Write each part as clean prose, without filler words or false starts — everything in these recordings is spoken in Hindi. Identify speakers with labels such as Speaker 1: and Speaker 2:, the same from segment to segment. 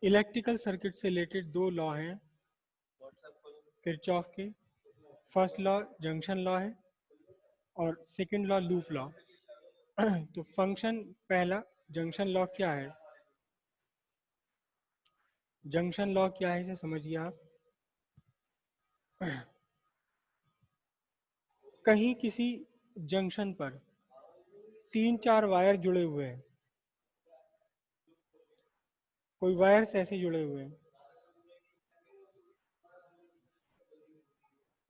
Speaker 1: इलेक्ट्रिकल सर्किट से रिलेटेड दो लॉ हैं किरचॉफ के। फर्स्ट लॉ जंक्शन लॉ है और सेकंड लॉ लूप लॉ। तो फंक्शन पहला जंक्शन लॉ क्या है? जंक्शन लॉ क्या है इसे समझिए आप। कहीं किसी जंक्शन पर तीन चार वायर जुड़े हुए हैं, कोई वायर्स ऐसे जुड़े हुए हैं,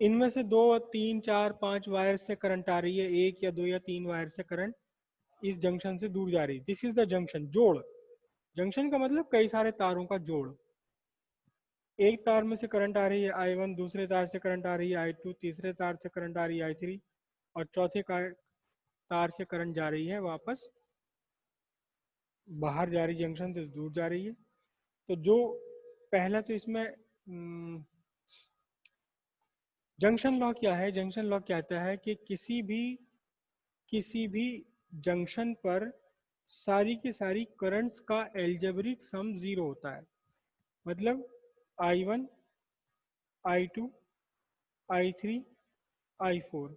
Speaker 1: इनमें से दो तीन चार पांच वायर से करंट आ रही है, एक या दो या तीन वायर से करंट इस जंक्शन से दूर जा रही है। दिस इज द जंक्शन, जोड़। जंक्शन का मतलब कई सारे तारों का जोड़। एक तार में से करंट आ रही है I1, दूसरे तार से करंट आ रही है I2, तीसरे तार से करंट आ रही है I3 और चौथे तार से करंट जा रही है वापस बाहर जा रही, जंक्शन से दूर जा रही है। तो जो पहला तो इसमें जंक्शन लॉ क्या है? जंक्शन लॉ कहता है कि किसी भी जंक्शन पर सारी की सारी करंट्स का एल्जेब्रिक सम जीरो होता है। मतलब I1, I2, I3, I4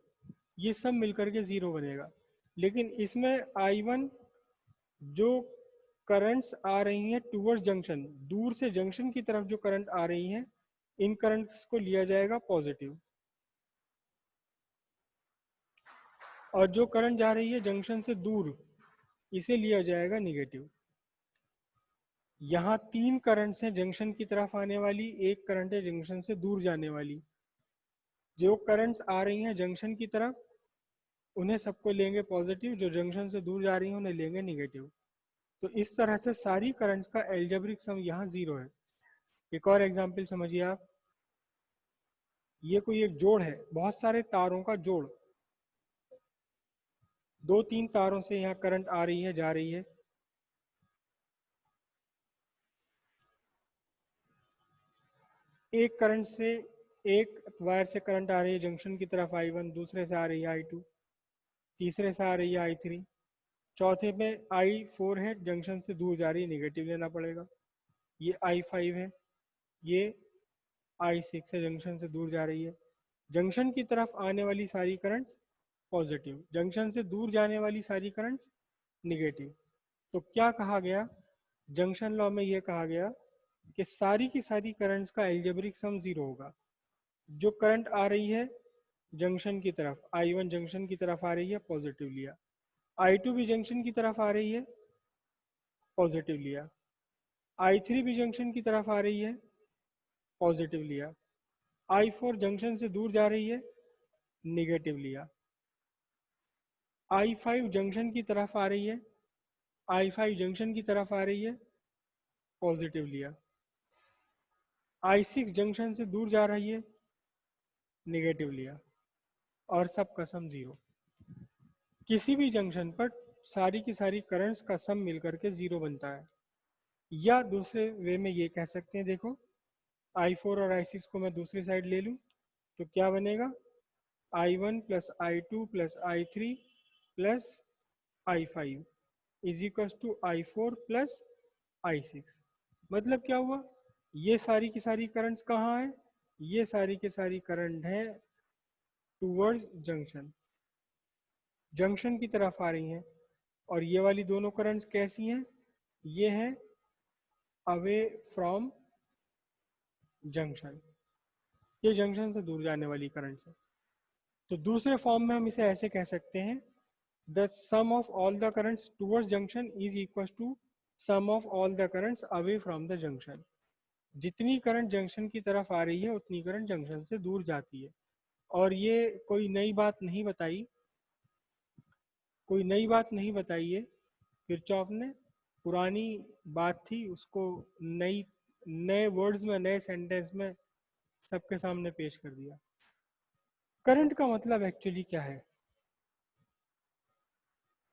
Speaker 1: ये सब मिलकर के जीरो बनेगा। लेकिन इसमें I1 जो करंट्स आ रही हैं टूवर्ड्स जंक्शन, दूर से जंक्शन की तरफ जो करंट आ रही हैं, इन करंट्स को लिया जाएगा पॉजिटिव, और जो करंट जा रही है जंक्शन से दूर इसे लिया जाएगा निगेटिव। यहाँ तीन करंट्स हैं जंक्शन की तरफ आने वाली, एक करंट है जंक्शन से दूर जाने वाली। जो करंट्स आ रही हैं जंक्शन की तरफ उन्हें सबको लेंगे पॉजिटिव, जो जंक्शन से दूर जा रही हैं उन्हें लेंगे निगेटिव। तो इस तरह से सारी करंट्स का एल्जेब्रिक सम यहाँ जीरो है। एक और एग्जांपल समझिए आप। ये कोई एक जोड़ है, बहुत सारे तारों का जोड़। दो तीन तारों से यहाँ करंट आ रही है जा रही है। एक करंट से एक वायर से करंट आ रही है जंक्शन की तरफ I1, दूसरे से आ रही है I2, तीसरे से आ रही है I3, चौथे में I4 है जंक्शन से दूर जा रही है, निगेटिव लेना पड़ेगा। ये I5 है, ये I6 है जंक्शन से दूर जा रही है। जंक्शन की तरफ आने वाली सारी करंट्स पॉजिटिव, जंक्शन से दूर जाने वाली सारी करंट्स निगेटिव। तो क्या कहा गया जंक्शन लॉ में? ये कहा गया कि सारी की सारी करंट्स का एल्जेब्रिक सम जीरो होगा। जो करंट आ रही है जंक्शन की तरफ, I1 जंक्शन की तरफ आ रही है, पॉजिटिव लिया। I2 भी जंक्शन की तरफ आ रही है, पॉजिटिव लिया। I3 भी जंक्शन की तरफ आ रही है, पॉजिटिव लिया। I4 जंक्शन से दूर जा रही है, निगेटिव लिया। I5 जंक्शन की तरफ आ रही है, I5 जंक्शन की तरफ आ रही है, पॉजिटिव लिया। I6 जंक्शन से दूर जा रही है, निगेटिव लिया। और सब का सम जीरो। किसी भी जंक्शन पर सारी की सारी करंट्स का सम मिलकर के जीरो बनता है। या दूसरे वे में ये कह सकते हैं, देखो I4 और I6 को मैं दूसरी साइड ले लूँ तो क्या बनेगा? I1 plus I2 plus I3 plus I5 is equal to I4 plus I6। मतलब क्या हुआ? ये सारी की सारी करंट्स कहाँ हैं? ये सारी की सारी करंट है टूवर्ड्स जंक्शन, जंक्शन की तरफ आ रही हैं। और ये वाली दोनों करंट्स कैसी हैं? ये हैं अवे फ्रॉम जंक्शन, ये जंक्शन से दूर जाने वाली करंट्स है। तो दूसरे फॉर्म में हम इसे ऐसे कह सकते हैं, the sum of all the currents towards junction is equal to sum of all the currents away from the junction. जितनी करंट जंक्शन की तरफ आ रही है उतनी करंट जंक्शन से दूर जाती है। और ये कोई नई बात नहीं बताई, कोई नई बात नहीं बताई है किरचॉफ ने। पुरानी बात थी, उसको नई नए वर्ड्स में नए सेंटेंस में सबके सामने पेश कर दिया। करंट का मतलब एक्चुअली क्या है?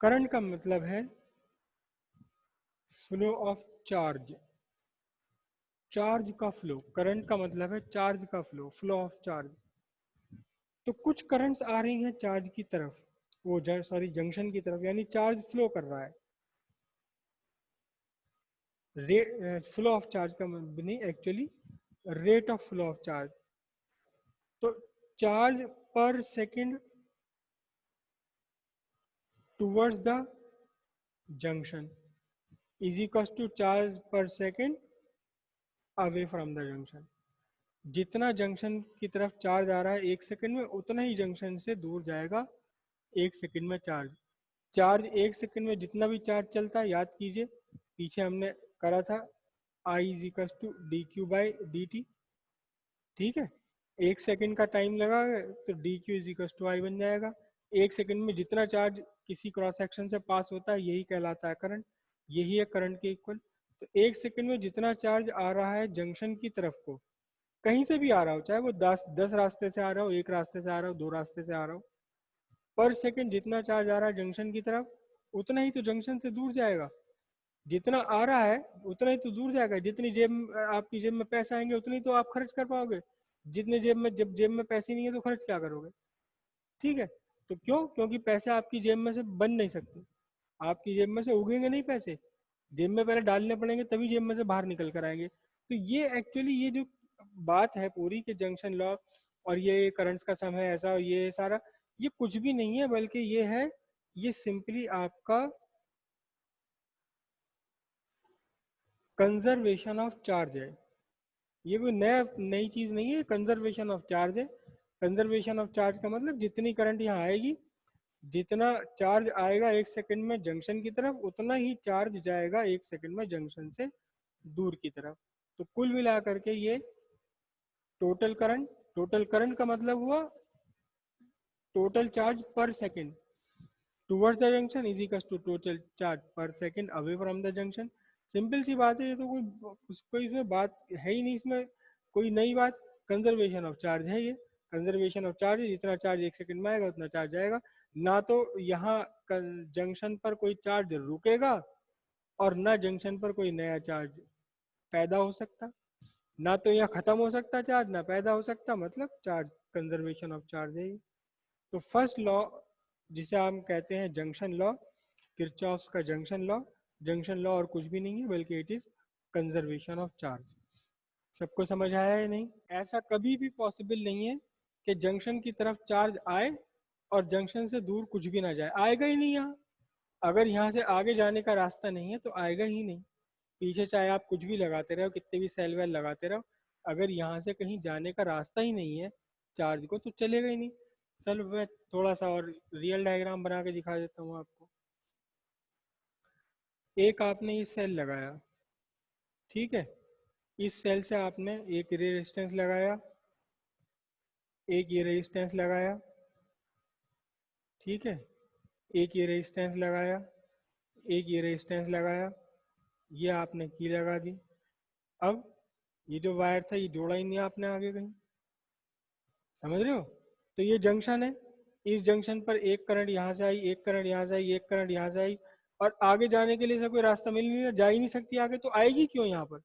Speaker 1: करंट का मतलब है फ्लो ऑफ चार्ज, चार्ज का फ्लो। करंट का मतलब है चार्ज का फ्लो, फ्लो ऑफ चार्ज। तो कुछ करंट्स आ रही हैं चार्ज की तरफ, वो सॉरी जंक्शन की तरफ, यानी चार्ज फ्लो कर रहा है। फ्लो ऑफ चार्ज का नहीं, actually rate of flow of charge. तो charge per second towards the junction is equal to charge per second away from the junction. जितना जंक्शन की तरफ चार्ज आ रहा है 1 सेकंड में, उतना ही जंक्शन से दूर जाएगा 1 सेकंड में चार्ज। चार्ज 1 सेकंड में जितना भी चार्ज चलता है, याद कीजिए पीछे हमने करा था I is equal to D Q by D T. ठीक है, 1 सेकंड का टाइम लगा तो D Q is equal to I बन जाएगा। 1 सेकंड में जितना चार्ज किसी क्रॉस सेक्शन से पास होता है यही कहलाता है करंट, यही है करंट के इक्वल। तो 1 सेकंड में जितना चार्ज आ रहा है जंक्शन की तरफ को, कहीं से भी आ रहा हो, चाहे वो 10 रास्ते से आ रहा हो, एक रास्ते से आ रहा हो, 2 रास्ते से आ रहा हो, पर सेकंड जितना चार्ज आ रहा है जंक्शन की तरफ, उतना ही तो जंक्शन से दूर जाएगा। जितना आ रहा है उतना ही तो दूर जाएगा। जितनी आपकी जेब में पैसे आएंगे उतनी तो आप खर्च कर पाओगे। जितने जब जेब में पैसे नहीं है तो खर्च क्या करोगे? ठीक है, तो क्यों? क्योंकि पैसे आपकी जेब में से बन नहीं सकते, आपकी जेब में से उगेंगे नहीं पैसे, जेब में पहले डालने पड़ेंगे तभी जेब में से बाहर निकल कर आएंगे। तो ये एक्चुअली ये जो बात है पूरी कि जंक्शन लॉ और ये करंट्स का सम है ऐसा और ये सारा, ये कुछ भी नहीं है, बल्कि ये है, ये सिंपली आपका कंजर्वेशन ऑफ चार्ज है। ये कोई नई चीज नहीं है, कंजर्वेशन ऑफ चार्ज है। कंजर्वेशन ऑफ चार्ज का मतलब जितनी करंट यहाँ आएगी, जितना चार्ज आएगा 1 सेकंड में जंक्शन की तरफ, उतना ही चार्ज जाएगा 1 सेकंड में जंक्शन से दूर की तरफ। तो कुल मिला करके ये टोटल करंट, टोटल करंट का मतलब हुआ total charge per second towards the junction is equal to total charge per second away from the junction. Simple सी बात है, ये तो कोई इसमें बात है ही नहीं, इसमें कोई नई बात। कंजर्वेशन ऑफ चार्ज है ये, कंजर्वेशन ऑफ चार्ज, जितना चार्ज 1 सेकंड में आएगा उतना चार्ज जाएगा। ना तो यहाँ जंक्शन पर कोई चार्ज रुकेगा और ना जंक्शन पर कोई नया चार्ज पैदा हो सकता, ना तो यहाँ खत्म हो सकता चार्ज, ना पैदा हो सकता, मतलब चार्ज कंजर्वेशन ऑफ चार्ज है ये। तो फर्स्ट लॉ जिसे हम कहते हैं जंक्शन लॉ, किरचॉफ्स का जंक्शन लॉ और कुछ भी नहीं है बल्कि it is conservation of charge. सबको समझ आया है? नहीं, ऐसा कभी भी पॉसिबल नहीं है कि जंक्शन की तरफ चार्ज आए और जंक्शन से दूर कुछ भी ना जाए, आएगा ही नहीं यहाँ। अगर यहाँ से आगे जाने का रास्ता नहीं है तो आएगा ही नहीं। पीछे चाहे आप कुछ भी लगाते रहो, कितने भी सेल वेल लगाते रहो, अगर यहाँ से कहीं जाने का रास्ता ही नहीं है चार्ज को, तो चलेगा ही नहीं। चलो मैं थोड़ा सा और रियल डायग्राम बना के दिखा देता हूँ आपको। एक आपने ये सेल लगाया, ठीक है, इस सेल से आपने एक रेजिस्टेंस लगाया, एक ये रेजिस्टेंस लगाया, ठीक है, एक ये रेजिस्टेंस लगाया, एक ये रेजिस्टेंस लगाया, ये आपने की लगा दी। अब ये जो वायर था ये जोड़ा ही नहीं आपने आगे कहीं, समझ रहे हो? तो ये जंक्शन है, इस जंक्शन पर एक करंट यहाँ से आई, एक करंट यहाँ से आई, एक करंट यहाँ से आई, और आगे जाने के लिए से कोई रास्ता मिल नहीं रहा, जा ही नहीं सकती आगे, तो आएगी क्यों यहाँ पर?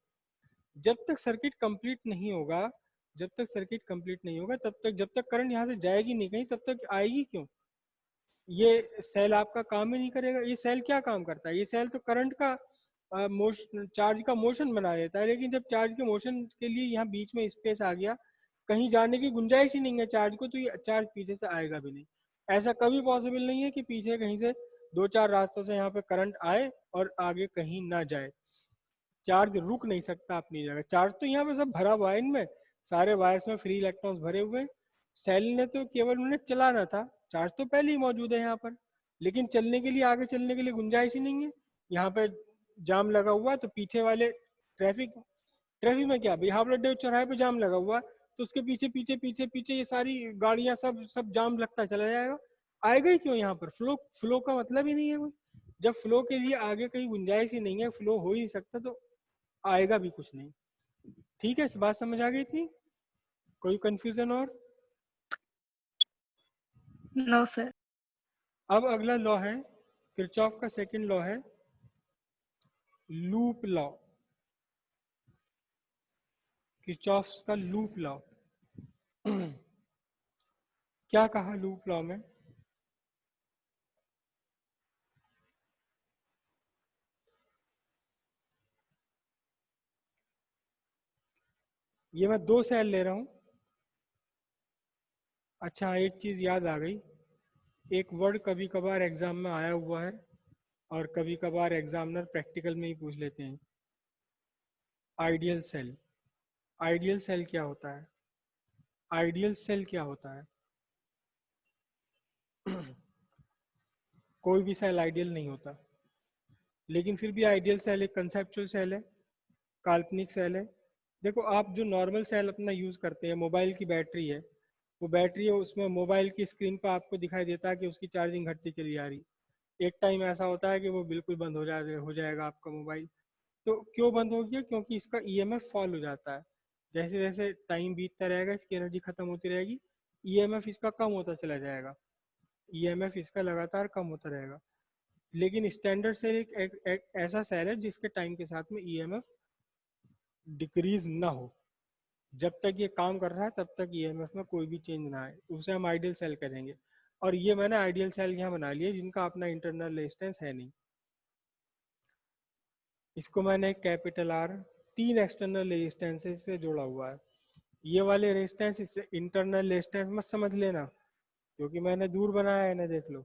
Speaker 1: जब तक सर्किट कंप्लीट नहीं होगा, जब तक सर्किट कंप्लीट नहीं होगा तब तक, जब तक करंट यहाँ से जाएगी नहीं कहीं, तब तक आएगी क्यों? ये सेल आपका काम ही नहीं करेगा। ये सेल क्या काम करता है? ये सेल तो करंट का मोशन, चार्ज का मोशन बना देता है, लेकिन जब चार्ज के मोशन के लिए यहाँ बीच में स्पेस आ गया, कहीं जाने की गुंजाइश ही नहीं है चार्ज को, तो ये चार्ज पीछे से आएगा भी नहीं। ऐसा कभी पॉसिबल नहीं है कि पीछे कहीं से 2-4 रास्तों से यहाँ पे करंट आए और आगे कहीं ना जाए। चार्ज रुक नहीं सकता अपनी जगह, चार्ज तो यहाँ पे सब भरा हुआ है, इनमें सारे वायर्स में फ्री इलेक्ट्रॉन्स भरे हुए हैं। सेल ने तो केवल उन्हें चलाना था, चार्ज तो पहले ही मौजूद है यहाँ पर, लेकिन चलने के लिए, आगे चलने के लिए गुंजाइश ही नहीं है। यहाँ पे जाम लगा हुआ है तो पीछे वाले ट्रैफिक, ट्रैफिक में क्या भाई, हावड़ा देव चौराहे पे जाम लगा हुआ है, तो उसके पीछे पीछे पीछे पीछे ये सारी गाड़ियां, सब सब जाम लगता चला जाएगा, आएगा ही क्यों यहाँ पर? फ्लो, फ्लो का मतलब ही नहीं है कोई। जब फ्लो के लिए आगे कहीं गुंजाइश ही नहीं है, फ्लो हो ही नहीं सकता, तो आएगा भी कुछ नहीं। ठीक है, इस बात समझ आ गई थी? कोई कंफ्यूजन और?
Speaker 2: No sir.
Speaker 1: अब अगला लॉ है, किरचॉफ का सेकंड लॉ है लूप लॉ, किरचॉफ का लूप लॉ। क्या कहा लूप लॉ में? ये मैं 2 सेल ले रहा हूँ। अच्छा, एक चीज याद आ गई, एक वर्ड कभी कभार एग्जाम में आया हुआ है और कभी कभार एग्जामिनर प्रैक्टिकल में ही पूछ लेते हैं, आइडियल सेल। आइडियल सेल क्या होता है? आइडियल सेल क्या होता है? कोई भी सेल आइडियल नहीं होता, लेकिन फिर भी आइडियल सेल एक कंसेप्चुअल सेल है, काल्पनिक सेल है। देखो, आप जो नॉर्मल सेल अपना यूज करते हैं, मोबाइल की बैटरी है, वो बैटरी है, उसमें मोबाइल की स्क्रीन पर आपको दिखाई देता है कि उसकी चार्जिंग घटती चली जा रही। एक टाइम ऐसा होता है कि वो बिल्कुल बंद हो जाएगा आपका मोबाइल। तो क्यों बंद हो गया? क्योंकि इसका ईएमएफ फॉल हो जाता है। जैसे जैसे टाइम बीतता रहेगा, इसकी एनर्जी खत्म होती रहेगी, ईएमएफ इसका कम होता चला जाएगा, ईएमएफ इसका लगातार कम होता रहेगा। लेकिन स्टैंडर्ड सेल एक ऐसा सेल है जिसके टाइम के साथ में ईएमएफ डिक्रीज ना हो। जब तक ये काम कर रहा है तब तक ईएमएफ में कोई भी चेंज ना आए, उसे हम आइडियल सेल करेंगे। और ये मैंने आइडियल सेल यहाँ बना लिए जिनका अपना इंटरनल रेजिस्टेंस है नहीं। इसको मैंने कैपिटल आर 3 एक्सटर्नल रेजिस्टेंसेस से जोड़ा हुआ है। ये वाले रेजिस्टेंस इससे इंटरनल रेजिस्टेंस मत समझ लेना, क्योंकि मैंने दूर बनाया है ना, देख लो।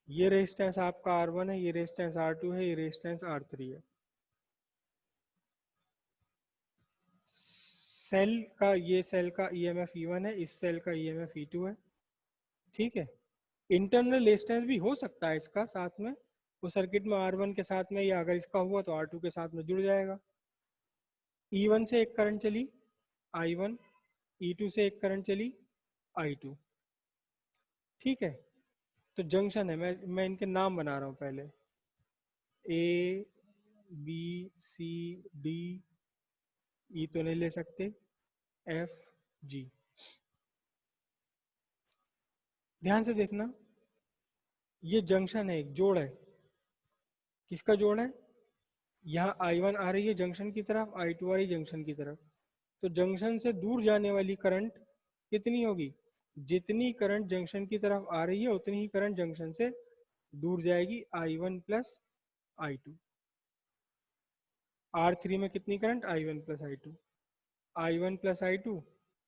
Speaker 1: ये रेजिस्टेंस आपका R1 है, ये रेजिस्टेंस R2 है, ये रेजिस्टेंस R3 है। सेल का, ये सेल का ईएमएफ E1 है, इस सेल का ईएमएफ E2 है। ठीक है। इंटरनल रेजिस्टेंस भी हो सकता है इसका साथ में, वो सर्किट में R1 के साथ में, या अगर इसका हुआ तो R2 के साथ में जुड़ जाएगा। E1 से एक करंट चली I1, E2 से एक करंट चली I2। ठीक है। तो जंक्शन है, मैं इनके नाम बना रहा हूँ पहले, A B C D, E तो नहीं ले सकते, F G। ध्यान से देखना, ये जंक्शन है, एक जोड़ है। किसका जोड़ है? यहाँ I1 आ रही है जंक्शन की तरफ, I2 आ रही है जंक्शन की तरफ। तो जंक्शन से दूर जाने वाली करंट कितनी होगी? जितनी करंट जंक्शन की तरफ आ रही है उतनी ही करंट जंक्शन से दूर जाएगी, I1 प्लस I2। R3 में कितनी current? I1 plus I2। I1 plus I2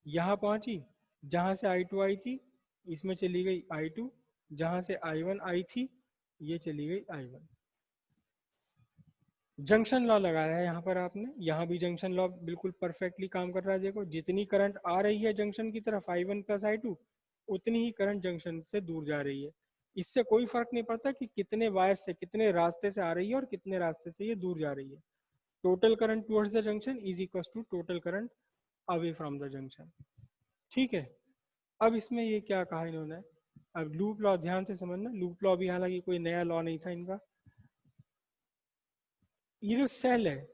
Speaker 1: यहाँ पहुंची, जहां से I2 आई थी इसमें चली गई I2, जहां से I1 आई थी ये चली गई I1। जंक्शन लॉ लगाया है यहाँ पर आपने, यहाँ भी जंक्शन लॉ बिल्कुल परफेक्टली काम कर रहा है। देखो, जितनी करंट आ रही है जंक्शन की तरफ I1 प्लस I2, उतनी ही करंट जंक्शन से दूर जा रही है। इससे कोई फर्क नहीं पड़ता कि कितने वायर से, कितने रास्ते से आ रही है और कितने रास्ते से ये दूर जा रही है। Total current towards the junction is equal to total current away from the junction. ठीक है। अब इसमें ये क्या कहा इन्होंने, अब लूप लॉ ध्यान से समझना। लूप लॉ भी हालांकि कोई नया लॉ नहीं था इनका। ये जो सेल है,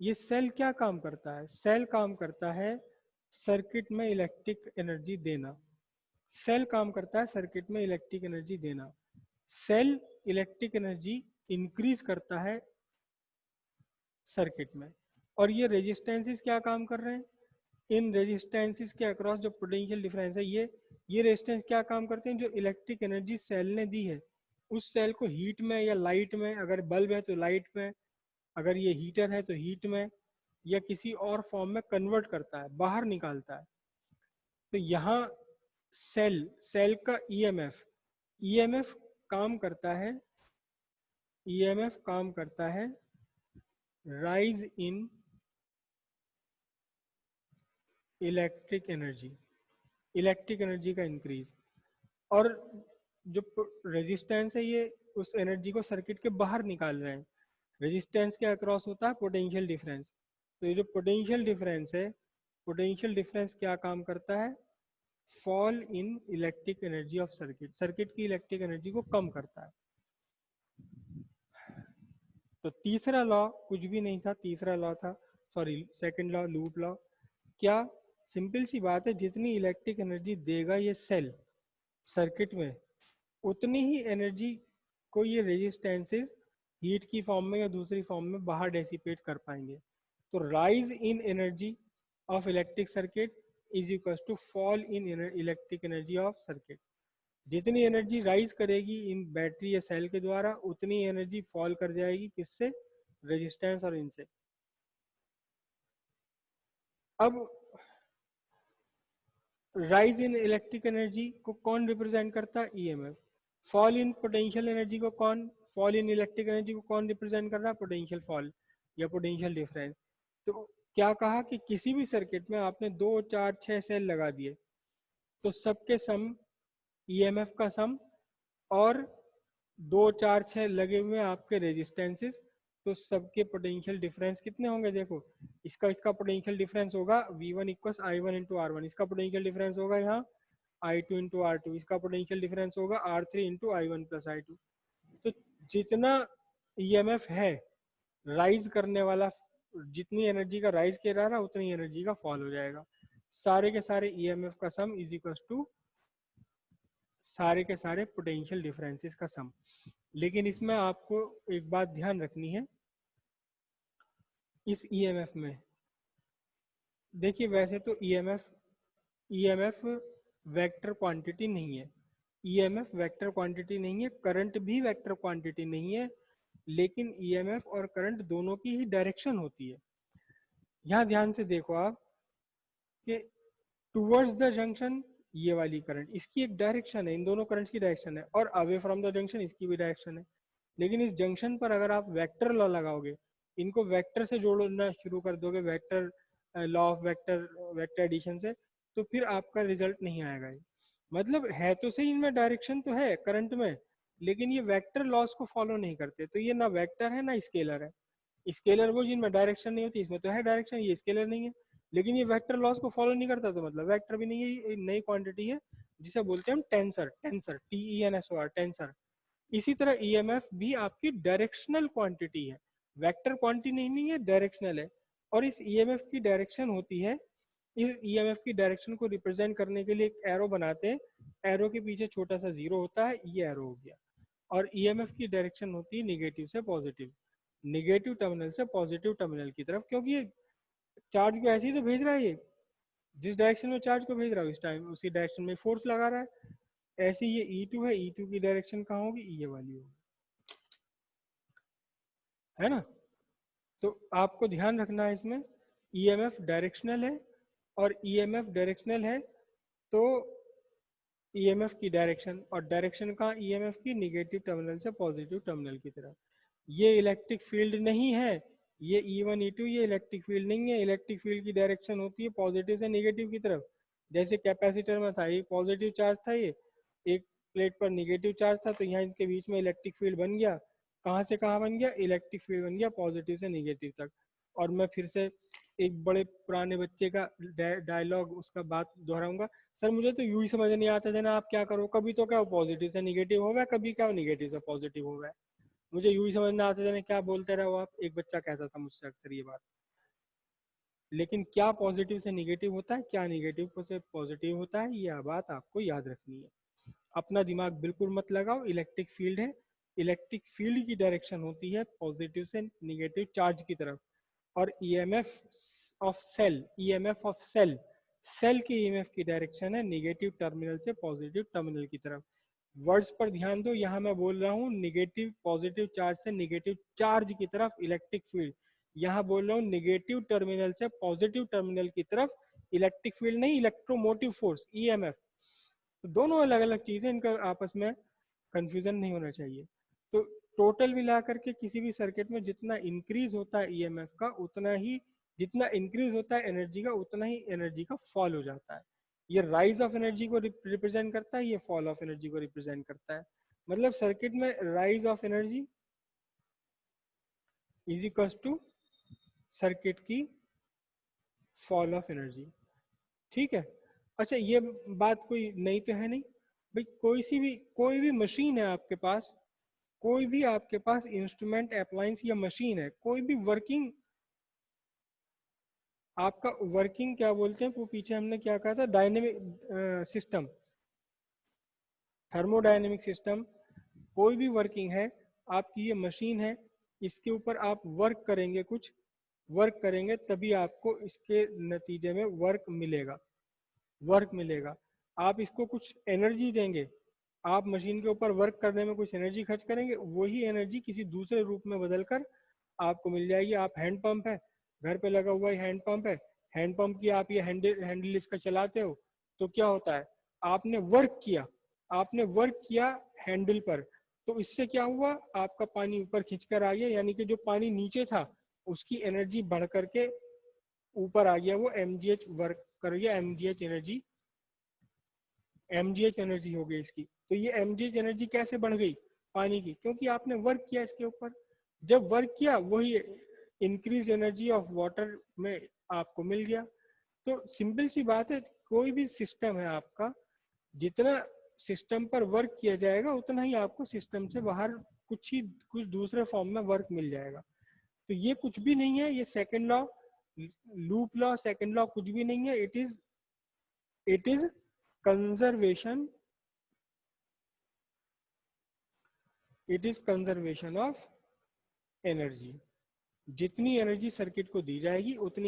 Speaker 1: ये सेल क्या काम करता है? सेल काम करता है सर्किट में इलेक्ट्रिक एनर्जी देना। सेल काम करता है सर्किट में इलेक्ट्रिक एनर्जी देना। सेल इलेक्ट्रिक एनर्जी इंक्रीज करता है सर्किट में। और ये रेजिस्टेंसेस क्या काम कर रहे हैं? इन रेजिस्टेंसेस के अक्रॉस जो पोटेंशियल डिफरेंस है, ये रेजिस्टेंस क्या काम करते हैं? जो इलेक्ट्रिक एनर्जी सेल ने दी है, उस सेल को हीट में या लाइट में, अगर बल्ब है तो लाइट में, अगर ये हीटर है तो हीट में, या किसी और फॉर्म में कन्वर्ट करता है, बाहर निकालता है। तो यहाँ सेल सेल का ईएमएफ काम करता है, ईएमएफ काम करता है rise in electric energy, electric energy का इंक्रीज। और जो रेजिस्टेंस है, ये उस एनर्जी को सर्किट के बाहर निकाल रहे हैं। रेजिस्टेंस के अक्रॉस होता है पोटेंशियल डिफरेंस। तो ये जो पोटेंशियल डिफरेंस है, पोटेंशियल डिफरेंस क्या काम करता है? Fall in electric energy of circuit, circuit की इलेक्ट्रिक एनर्जी को कम करता है। तो तीसरा लॉ कुछ भी नहीं था, तीसरा लॉ था, sorry second law, loop law. क्या? सिंपल सी बात है, जितनी इलेक्ट्रिक एनर्जी देगा ये सेल सर्किट में, उतनी ही एनर्जी को ये रेजिस्टेंसेस हीट की फॉर्म में या दूसरी फॉर्म में बाहर डेसिपेट कर पाएंगे। तो rise in energy of electric circuit is equal to fall in electric energy of circuit. जितनी एनर्जी राइज करेगी इन बैटरी या सेल के द्वारा, उतनी एनर्जी फॉल कर जाएगी किससे? रेजिस्टेंस और इनसे। अब राइज इन इलेक्ट्रिक एनर्जी को कौन रिप्रेजेंट करता है? EMF. Fall in potential energy को कौन, फॉल इन इलेक्ट्रिक एनर्जी को कौन रिप्रेजेंट कर रहा है? पोटेंशियल फॉल या पोटेंशियल डिफरेंस। तो क्या कहा कि किसी भी सर्किट में आपने 2 4 6 सेल लगा दिए तो सबके सम, ईएमएफ का सम, और 2 4 6 लगे हुए आपके रेजिस्टेंसेस, तो सबके पोटेंशियल डिफरेंस कितने होंगे? देखो, इसका इसका पोटेंशियल डिफरेंस होगा V1 equals I1 into R1, इसका पोटेंशियल डिफरेंस होगा यहाँ I2 इंटू R2, इसका पोटेंशियल डिफरेंस होगा R3 into I1 plus I2। तो जितना ईएमएफ है राइज करने वाला, जितनी एनर्जी का राइज किया जा रहा है उतनी एनर्जी का फॉल हो जाएगा। सारे के सारे ईएमएफ का सम इज इक्वल टू सारे के सारे पोटेंशियल डिफरेंसेस का सम। लेकिन इसमें आपको एक बात ध्यान रखनी है, इस ईएमएफ में देखिए, वैसे तो ईएमएफ वेक्टर क्वांटिटी नहीं है, ईएमएफ वेक्टर क्वांटिटी नहीं है, करंट भी वेक्टर क्वांटिटी नहीं है, लेकिन ईएमएफ और करंट दोनों की ही डायरेक्शन होती है। यहाँ ध्यान से देखो आप कि टूवर्ड्स द जंक्शन ये वाली करंट, इसकी एक डायरेक्शन है, इन दोनों करंट्स की डायरेक्शन है, और अवे फ्रॉम द जंक्शन इसकी भी डायरेक्शन है। लेकिन इस जंक्शन पर अगर आप वेक्टर लॉ लगाओगे, इनको वेक्टर से जोड़ना शुरू कर दोगे, vector law of vector, vector addition से, तो फिर आपका रिजल्ट नहीं आएगा। मतलब है तो सही, इनमें डायरेक्शन तो है करंट में, लेकिन ये वेक्टर लॉस को फॉलो नहीं करते, तो ये ना वेक्टर है ना स्केलर है। स्केलर वो जिनमें डायरेक्शन नहीं होती, इसमें तो है डायरेक्शन, ये स्केलर नहीं है। लेकिन ये वेक्टर लॉस को फॉलो नहीं करता, तो मतलब वेक्टर भी नहीं है, ये नई क्वांटिटी है जिसे बोलते हैं हम टेंसर, टेंसर TENSOR, टेंसर। इसी तरह ईएमएफ भी आपकी डायरेक्शनल क्वांटिटी है, वेक्टर क्वांटिटी नहीं है, डायरेक्शनल है। और इस ईएमएफ की डायरेक्शन होती है, इस ईएमएफ की डायरेक्शन को रिप्रेजेंट करने के लिए एक एरो बनाते हैं, एरो के पीछे छोटा सा जीरो होता है, ये एरो हो गया। और ईएमएफ की डायरेक्शन होती है निगेटिव से पॉजिटिव, निगेटिव टर्मिनल से पॉजिटिव टर्मिनल की तरफ, क्योंकि ये चार्ज को ऐसे ही तो भेज रहा है, ये जिस डायरेक्शन में चार्ज को भेज रहा है उस टाइम उसी डायरेक्शन में फोर्स लगा रहा है। ऐसे ये E2 है, E2 की डायरेक्शन कहाँ होगी? ये वाली होगी, है ना। तो आपको ध्यान रखना है इसमें, ईएमएफ डायरेक्शनल है, और ईएमएफ डायरेक्शनल है तो ईएमएफ की डायरेक्शन, और डायरेक्शन का ईएमएफ की निगेटिव टर्मिनल से पॉजिटिव टर्मिनल की तरफ। ये इलेक्ट्रिक फील्ड नहीं है, ये E1 E2 ये इलेक्ट्रिक फील्ड नहीं है। इलेक्ट्रिक फील्ड की डायरेक्शन होती है पॉजिटिव से निगेटिव की तरफ। जैसे कैपेसिटर में था, ये पॉजिटिव चार्ज था, ये एक प्लेट पर निगेटिव चार्ज था, तो यहाँ इनके बीच में इलेक्ट्रिक फील्ड बन गया। कहाँ से कहाँ बन गया? इलेक्ट्रिक फील्ड बन गया पॉजिटिव से निगेटिव तक। और मैं फिर से एक बड़े पुराने बच्चे का डायलॉग, उसका बात दोहराऊंगा। सर मुझे तो यूं ही समझ नहीं आता था ना, आप क्या करो, कभी तो क्या पॉजिटिव से निगेटिव हो गया, कभी क्या निगेटिव से पॉजिटिव हो गया, मुझे यूं ही समझ ना आता था, क्या बोलते रहो आप, एक बच्चा कहता था मुझसे अक्सर ये बात। लेकिन क्या पॉजिटिव से निगेटिव होता है, क्या निगेटिव से पॉजिटिव होता है, ये बात आपको याद रखनी है। अपना दिमाग बिल्कुल मत लगाओ, इलेक्ट्रिक फील्ड है, इलेक्ट्रिक फील्ड की डायरेक्शन होती है पॉजिटिव से निगेटिव चार्ज की तरफ। और EMF of cell, EMF of cell, cell की ईएमएफ की डायरेक्शन है निगेटिव टर्मिनल से पॉजिटिव टर्मिनल की तरफ। वर्ड्स पर ध्यान दो, यहाँ मैं बोल रहा हूँ निगेटिव पॉजिटिव चार्ज से निगेटिव चार्ज की तरफ इलेक्ट्रिक फील्ड, यहाँ बोल रहा हूँ निगेटिव टर्मिनल से पॉजिटिव टर्मिनल की तरफ इलेक्ट्रिक फील्ड नहीं, इलेक्ट्रोमोटिव फोर्स ईएमएफ। तो दोनों अलग अलग चीजें, इनका आपस में कंफ्यूजन नहीं होना चाहिए। तो टोटल मिला करके किसी भी सर्किट में जितना इंक्रीज होता है ईएमएफ का, उतना ही, जितना इंक्रीज होता है एनर्जी का, उतना ही एनर्जी का फॉल हो जाता है। ये राइज ऑफ एनर्जी को रिप्रेजेंट करता है, ये फॉल ऑफ एनर्जी को रिप्रेजेंट करता है। मतलब सर्किट में rise of energy is equal to circuit की फॉल ऑफ एनर्जी। ठीक है। अच्छा, ये बात कोई नई तो है नहीं भाई, कोई भी मशीन है आपके पास, कोई भी आपके पास इंस्ट्रूमेंट अप्लायंस या मशीन है, कोई भी वर्किंग, आपका वर्किंग क्या बोलते हैं वो पीछे हमने क्या कहा था, डायनेमिक सिस्टम, थर्मोडायनेमिक सिस्टम, कोई भी वर्किंग है, आपकी ये मशीन है, इसके ऊपर आप वर्क करेंगे, कुछ वर्क करेंगे तभी आपको इसके नतीजे में वर्क मिलेगा, वर्क मिलेगा। आप इसको कुछ एनर्जी देंगे, आप मशीन के ऊपर वर्क करने में कुछ एनर्जी खर्च करेंगे, वही एनर्जी किसी दूसरे रूप में बदलकर आपको मिल जाएगी। आप हैंड पंप है, घर पे लगा हुआ हैंड पंप है, हैंडपंप की आप ये हैंडल इसका चलाते हो तो क्या होता है, आपने वर्क किया, आपने वर्क किया हैंडल पर, तो इससे क्या हुआ, आपका पानी ऊपर खींचकर आ गया, यानी कि जो पानी नीचे था उसकी एनर्जी बढ़ करके ऊपर आ गया, वो mgh वर्क कर गया, mgh एनर्जी हो गई इसकी। तो ये mgh एनर्जी कैसे बढ़ गई पानी की, क्योंकि आपने वर्क किया इसके ऊपर। जब वर्क किया वही इंक्रीज एनर्जी ऑफ वाटर में आपको मिल गया। तो सिंपल सी बात है, कोई भी सिस्टम है आपका, जितना सिस्टम पर वर्क किया जाएगा उतना ही आपको सिस्टम से बाहर कुछ दूसरे फॉर्म में वर्क मिल जाएगा। तो ये कुछ भी नहीं है, ये second law, loop law, second law कुछ भी नहीं है, it is conservation, it is conservation of energy. जितनी एनर्जी सर्किट को दी जाएगी उतनी।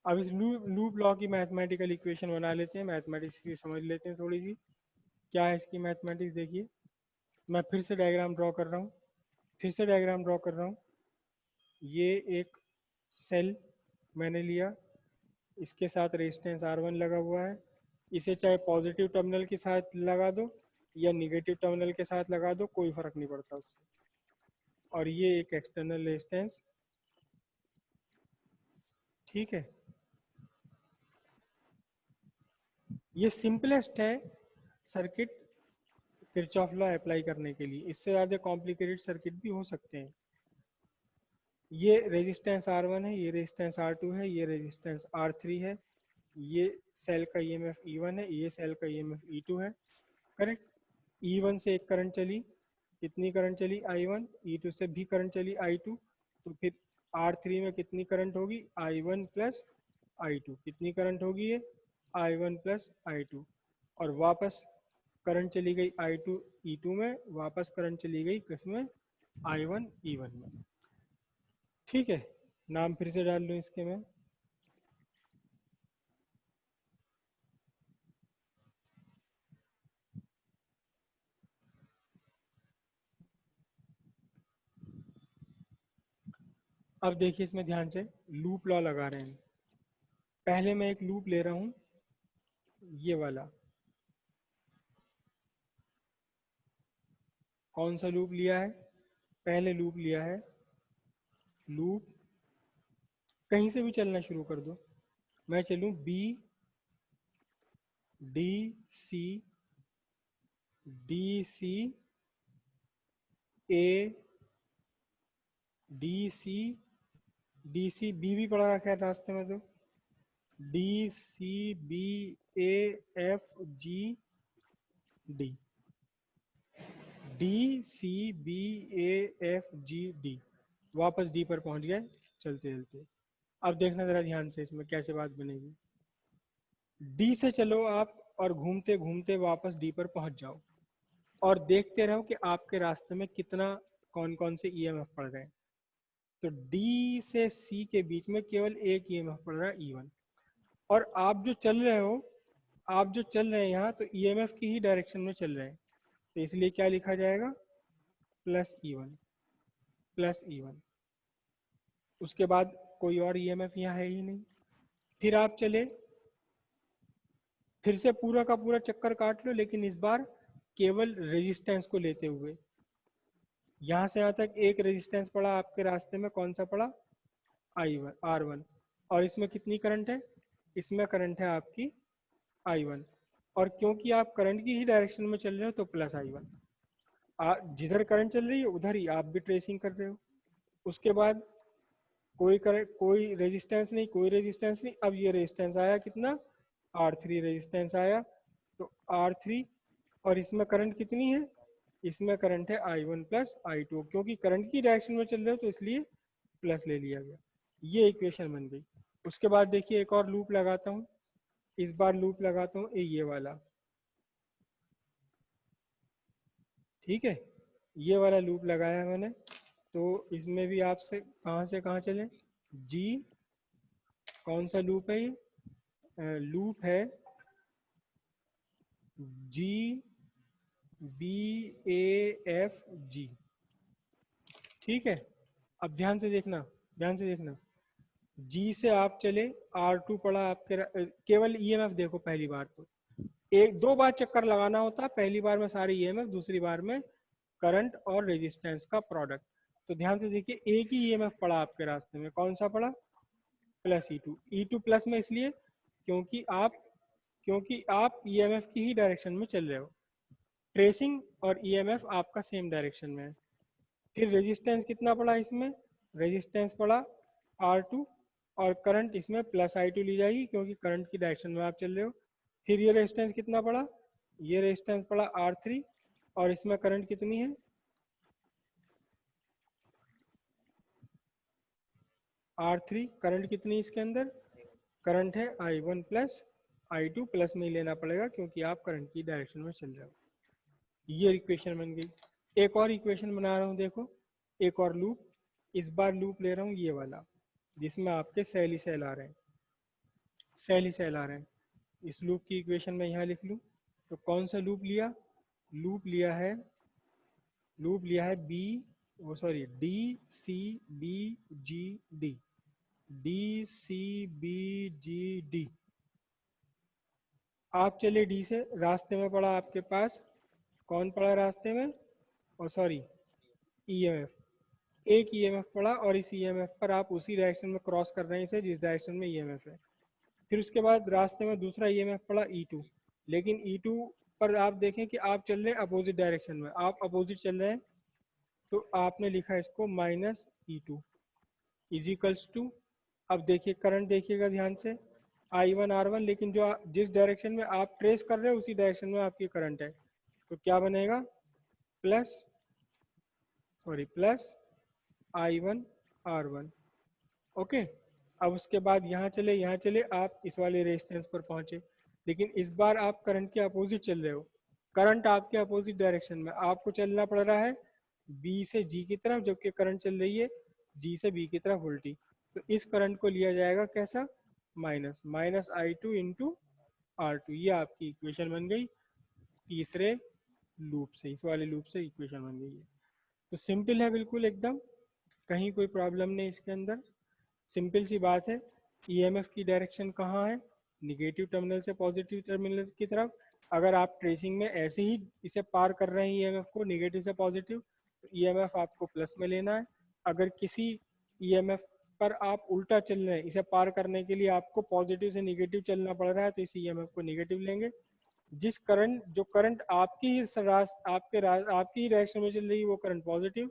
Speaker 1: अब इस लूप लॉ की मैथमेटिकल इक्वेशन बना लेते हैं, मैथमेटिक्स की समझ लेते हैं थोड़ी सी। क्या है इसकी मैथमेटिक्स, देखिए मैं फिर से डायग्राम ड्रॉ कर रहा हूँ, फिर से डायग्राम ड्रॉ कर रहा हूँ। ये एक सेल मैंने लिया, इसके साथ रेजिस्टेंस R1 लगा हुआ है। इसे चाहे पॉजिटिव टर्मिनल के साथ लगा दो या निगेटिव टर्मिनल के साथ लगा दो, कोई फर्क नहीं पड़ता उससे। और ये एक एक्सटर्नल रेजिस्टेंस, ठीक है। ये सिंपलेस्ट है सर्किट किरचॉफ लॉ अप्लाई करने के लिए, इससे ज़्यादा कॉम्प्लिकेटेड सर्किट भी हो सकते हैं। ये रेजिस्टेंस R1 है, ये रेजिस्टेंस R2 है, ये रेजिस्टेंस R3 है, ये सेल का ईएमएफ E1 है, ये सेल का ईएमएफ E2 है, करेक्ट। E1 से एक करंट चली, कितनी करंट चली I1, E2 से भी करंट चली I2, तो फिर R3 में कितनी करंट होगी I1 प्लस I2, कितनी करंट होगी ये I1 प्लस I2, और वापस करंट चली गई I2 E2 में, वापस करंट चली गई किसमें I1 E1 में, ठीक है। नाम फिर से डाल लूँ इसके मैं, अब देखिए इसमें ध्यान से लूप लॉ लगा रहे हैं। पहले मैं एक लूप ले रहा हूँ, ये वाला, कौन सा लूप लिया है, पहले लूप लिया है, लूप कहीं से भी चलना शुरू कर दो, मैं चलूँ B D C D C A D C D C B भी पड़ा रखा है रास्ते में, तो D C B A F G D, D C B A F G D, वापस D पर पहुंच गए चलते चलते। अब देखना जरा ध्यान से इसमें कैसे बात बनेगी। D से चलो आप और घूमते घूमते वापस D पर पहुंच जाओ, और देखते रहो कि आपके रास्ते में कितना कौन कौन से ईएमएफ पड़ रहे हैं। तो D से C के बीच में केवल एक ईएमएफ पड़ रहा है E1, और आप जो चल रहे हो, आप जो चल रहे हैं यहाँ, तो ईएमएफ की ही डायरेक्शन में चल रहे हैं, तो इसलिए क्या लिखा जाएगा, प्लस E1, प्लस E1। उसके बाद कोई और ईएमएफ यहाँ है ही नहीं। फिर आप चले, फिर से पूरा का पूरा चक्कर काट लो, लेकिन इस बार केवल रेजिस्टेंस को लेते हुए। यहाँ से यहाँ तक एक रेजिस्टेंस पड़ा आपके रास्ते में, कौन सा पड़ा I1 R1, और इसमें कितनी करंट है, इसमें करंट है आपकी I1, और क्योंकि आप करंट की ही डायरेक्शन में चल रहे हो तो प्लस I1, जिधर करंट चल रही है उधर ही आप भी ट्रेसिंग कर रहे हो। उसके बाद कोई करंट, कोई रेजिस्टेंस नहीं, कोई रेजिस्टेंस नहीं, अब ये रेजिस्टेंस आया कितना R3 रेजिस्टेंस आया, तो R3, और इसमें करंट कितनी है, इसमें करंट है I1 प्लस I2, क्योंकि करंट की डायरेक्शन में चल रहे हो तो इसलिए प्लस ले लिया गया। ये इक्वेशन बन गई। उसके बाद देखिए एक और लूप लगाता हूँ, इस बार लूप लगाता हूँ ये वाला, ठीक है, ये वाला लूप लगाया मैंने। तो इसमें भी आपसे कहाँ से कहाँ चले, जी, कौन सा लूप है ये, लूप है G B A F G. ठीक है, अब ध्यान से देखना, ध्यान से देखना, जी से आप चले, R2 पड़ा आपके केवल ईएमएफ देखो पहली बार तो, एक दो बार चक्कर लगाना होता है, पहली बार में सारे ईएमएफ, दूसरी बार में करंट और रेजिस्टेंस का प्रोडक्ट। तो ध्यान से देखिए, एक ही ईएमएफ पड़ा आपके रास्ते में, कौन सा पड़ा, प्लस ई टू प्लस में इसलिए क्योंकि आप ईएमएफ की ही डायरेक्शन में चल रहे हो, ट्रेसिंग और ईएमएफ आपका सेम डायरेक्शन में है। फिर रेजिस्टेंस कितना पड़ा इसमें, रेजिस्टेंस पड़ा R2, और करंट इसमें प्लस I2 ली जाएगी क्योंकि करंट की डायरेक्शन में आप चल रहे हो। फिर ये रेजिस्टेंस कितना पड़ा, ये रेजिस्टेंस पड़ा R3, और इसमें करंट कितनी है, R3, करंट कितनी इसके अंदर, करंट है I1 प्लस I2, प्लस में ही लेना पड़ेगा क्योंकि आप करंट की डायरेक्शन में चल रहे हो। ये इक्वेशन बन गई। एक और इक्वेशन बना रहा हूँ देखो, एक और लूप, इस बार लूप ले रहा हूँ ये वाला, जिसमें आपके सेल ही सेल आ रहे हैं, सेल ही सेल आ रहे हैं। इस लूप की इक्वेशन मैं यहाँ लिख लूँ, तो कौन सा लूप लिया, लूप लिया है, लूप लिया है बी, वो sorry, D C B G D, D C B G D. आप चले डी से, रास्ते में पड़ा आपके पास, कौन पड़ा रास्ते में, और सॉरी, ईएमएफ, एक ईएमएफ पड़ा, और इस ईएमएफ पर आप उसी डायरेक्शन में क्रॉस कर रहे हैं इसे जिस डायरेक्शन में ईएमएफ है। फिर उसके बाद रास्ते में दूसरा ईएमएफ पड़ा E2, लेकिन E2 पर आप देखें कि आप चल रहे हैं अपोजिट डायरेक्शन में, आप अपोजिट चल रहे हैं, तो आपने लिखा इसको -E2 इज इक्वल्स टू, अब देखिए करंट देखिएगा ध्यान से, I1 R1, लेकिन जो जिस डायरेक्शन में आप ट्रेस कर रहे हो उसी डायरेक्शन में आपकी करंट है, तो क्या बनेगा, plus plus I1 R1। Okay, अब उसके बाद यहाँ चले, यहाँ चले, आप इस वाले रेजिस्टेंस पर पहुंचे, लेकिन इस बार आप करंट के अपोजिट चल रहे हो, करंट आपके अपोजिट डायरेक्शन में, आपको चलना पड़ रहा है बी से जी की तरफ, जबकि करंट चल रही है जी से बी की तरफ उल्टी। तो इस करंट को लिया जाएगा कैसा, माइनस I2 इंटू R2। ये आपकी इक्वेशन बन गई तीसरे लूप से, इस वाले लूप से इक्वेशन बन गई है। तो सिंपल है बिल्कुल एकदम, कहीं कोई प्रॉब्लम नहीं इसके अंदर, सिंपल सी बात है। ईएमएफ की डायरेक्शन कहाँ है, निगेटिव टर्मिनल से पॉजिटिव टर्मिनल की तरफ। अगर आप ट्रेसिंग में ऐसे ही इसे पार कर रहे हैं ईएमएफ को निगेटिव से पॉजिटिव, तो ईएमएफ आपको प्लस में लेना है। अगर किसी ईएमएफ पर आप उल्टा चल रहे हैं, इसे पार करने के लिए आपको पॉजिटिव से निगेटिव चलना पड़ रहा है, तो इस ईएमएफ को निगेटिव लेंगे। जो करंट आपकी ही डायरेक्शन में चल रही है वो करंट पॉजिटिव,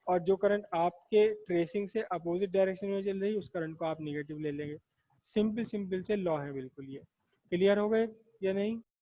Speaker 1: और जो करंट आपके ट्रेसिंग से अपोजिट डायरेक्शन में चल रही है उस करंट को आप निगेटिव ले लेंगे। सिंपल सिंपल से लॉ है बिल्कुल। ये क्लियर हो गए या नहीं?